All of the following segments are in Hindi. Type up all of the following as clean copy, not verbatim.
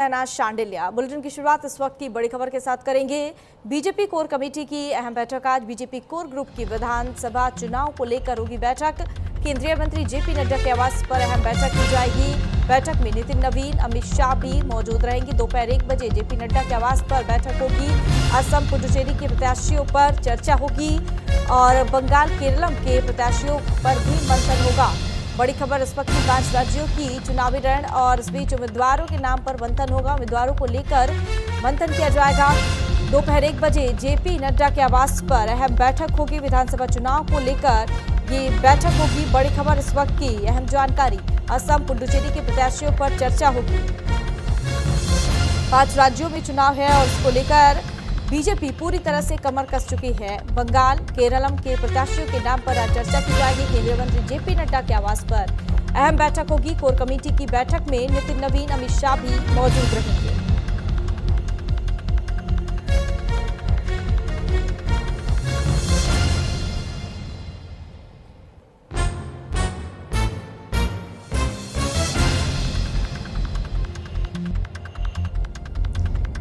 नाथ शांडिल्या। बुलेटिन की शुरुआत इस वक्त की बड़ी खबर के साथ करेंगे। बीजेपी कोर कमेटी की अहम बैठक। आज बीजेपी कोर ग्रुप की विधानसभा चुनाव को लेकर होगी बैठक। केंद्रीय मंत्री जेपी नड्डा के आवास पर अहम बैठक की जाएगी। बैठक में नितिन नवीन, अमित शाह भी मौजूद रहेंगे। दोपहर 1 बजे जेपी नड्डा के आवास पर बैठक होगी। असम पुडुचेरी के प्रत्याशियों पर चर्चा होगी और बंगाल केरलम के प्रत्याशियों पर भी मंथन होगा। बड़ी खबर इस वक्त 5 राज्यों की चुनावी रण और इस बीच उम्मीदवारों के नाम पर मंथन होगा। उम्मीदवारों को लेकर मंथन किया जाएगा। दोपहर 1 बजे जेपी नड्डा के आवास पर अहम बैठक होगी। विधानसभा चुनाव को लेकर ये बैठक होगी। बड़ी खबर इस वक्त की अहम जानकारी। असम पुडुचेरी के प्रत्याशियों पर चर्चा होगी। 5 राज्यों में चुनाव है और इसको लेकर बीजेपी पूरी तरह से कमर कस चुकी है। बंगाल केरलम के प्रत्याशियों के नाम पर आज चर्चा की जाएगी। केंद्रीय मंत्री जेपी नड्डा के आवास पर अहम बैठक होगी। कोर कमेटी की बैठक में नितिन नवीन, अमित शाह भी मौजूद रहेंगे।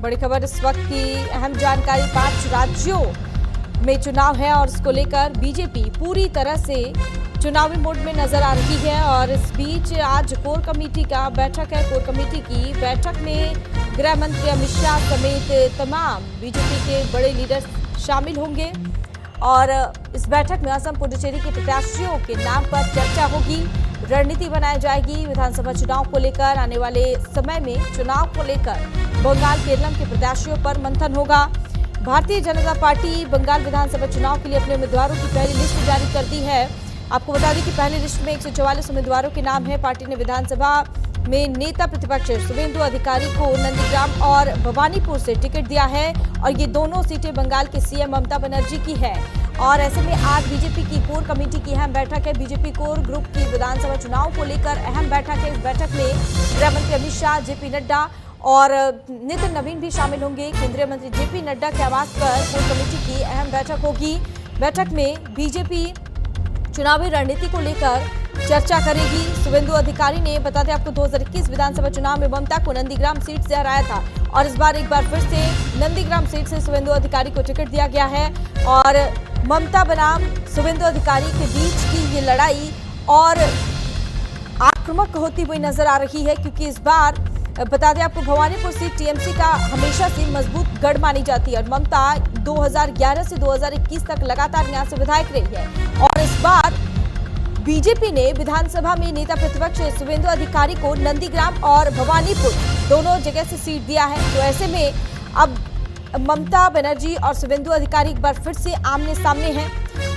बड़ी खबर इस वक्त की अहम जानकारी। 5 राज्यों में चुनाव है और इसको लेकर बीजेपी पूरी तरह से चुनावी मोड में नजर आ रही है। और इस बीच आज कोर कमेटी का बैठक है। कोर कमेटी की बैठक में गृह मंत्री अमित शाह समेत तमाम बीजेपी के बड़े लीडर शामिल होंगे और इस बैठक में असम पुडुचेरी के प्रत्याशियों के नाम पर चर्चा होगी। रणनीति बनाई जाएगी। विधानसभा चुनाव को लेकर आने वाले समय में चुनाव को लेकर बंगाल केरलम के प्रत्याशियों पर मंथन होगा। भारतीय जनता पार्टी बंगाल विधानसभा चुनाव के लिए अपने उम्मीदवारों की पहली लिस्ट जारी कर दी है। आपको बता दें कि पहली लिस्ट में 144 उम्मीदवारों के नाम है। पार्टी ने विधानसभा में नेता प्रतिपक्ष शुवेंदु अधिकारी को नंदीग्राम और भवानीपुर से टिकट दिया है और ये दोनों सीटें बंगाल के सीएम ममता बनर्जी की है। और ऐसे में आज बीजेपी की कोर कमेटी की अहम बैठक है। बीजेपी कोर ग्रुप की विधानसभा चुनाव को लेकर अहम बैठक है। इस बैठक में गृह मंत्री अमित शाह, जेपी नड्डा और नितिन नवीन भी शामिल होंगे। केंद्रीय मंत्री जेपी नड्डा के आवास पर कोर कमेटी की अहम बैठक होगी। बैठक में बीजेपी चुनावी रणनीति को लेकर चर्चा करेगी। शुवेंदु अधिकारी ने बता दें आपको 2021 विधानसभा चुनाव में ममता को नंदीग्राम सीट से हराया था और इस बार एक बार फिर से नंदीग्राम सीट से शुवेंदु अधिकारी को टिकट दिया गया है और ममता बनाम शुवेंदु अधिकारी के बीच की ये लड़ाई और आक्रामक होती हुई नजर आ रही है, क्योंकि इस बार बता दें आपको भवानीपुर सीट टीएमसी का हमेशा से मजबूत गढ़ मानी जाती है और ममता 2011 से 2021 तक लगातार यहां से विधायक रही है और इस बार बीजेपी ने विधानसभा में नेता प्रतिपक्ष शुवेंदु अधिकारी को नंदीग्राम और भवानीपुर दोनों जगह से सीट दिया है। तो ऐसे में अब ममता बनर्जी और शुवेंदु अधिकारी एक बार फिर से आमने सामने हैं।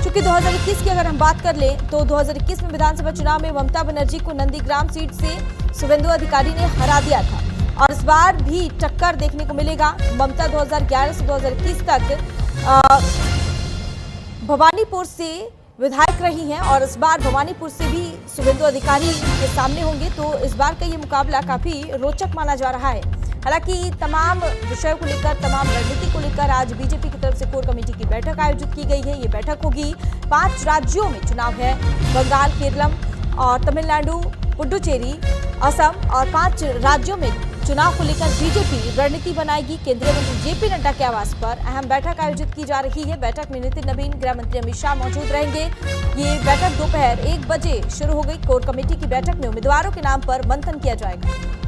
चूंकि 2021 की अगर हम बात कर लें तो 2021 में विधानसभा चुनाव में ममता बनर्जी को नंदीग्राम सीट से शुवेंदु अधिकारी ने हरा दिया था और इस बार भी टक्कर देखने को मिलेगा। ममता 2011 से 2021 तक भवानीपुर से विधायक रही हैं और इस बार भवानीपुर से भी शुवेंदु अधिकारी के सामने होंगे। तो इस बार का ये मुकाबला काफी रोचक माना जा रहा है। हालांकि तमाम विषयों को लेकर, तमाम रणनीति को लेकर आज बीजेपी की तरफ से कोर कमेटी की बैठक आयोजित की गई है। ये बैठक होगी। 5 राज्यों में चुनाव है। बंगाल, केरलम और तमिलनाडु, पुडुचेरी, असम और 5 राज्यों में चुनाव को लेकर बीजेपी रणनीति बनाएगी। केंद्रीय मंत्री जेपी नड्डा के आवास पर अहम बैठक आयोजित की जा रही है। बैठक में नितिन नवीन, गृह मंत्री अमित शाह मौजूद रहेंगे। ये बैठक दोपहर 1 बजे शुरू हो गई। कोर कमेटी की बैठक में उम्मीदवारों के नाम पर मंथन किया जाएगा।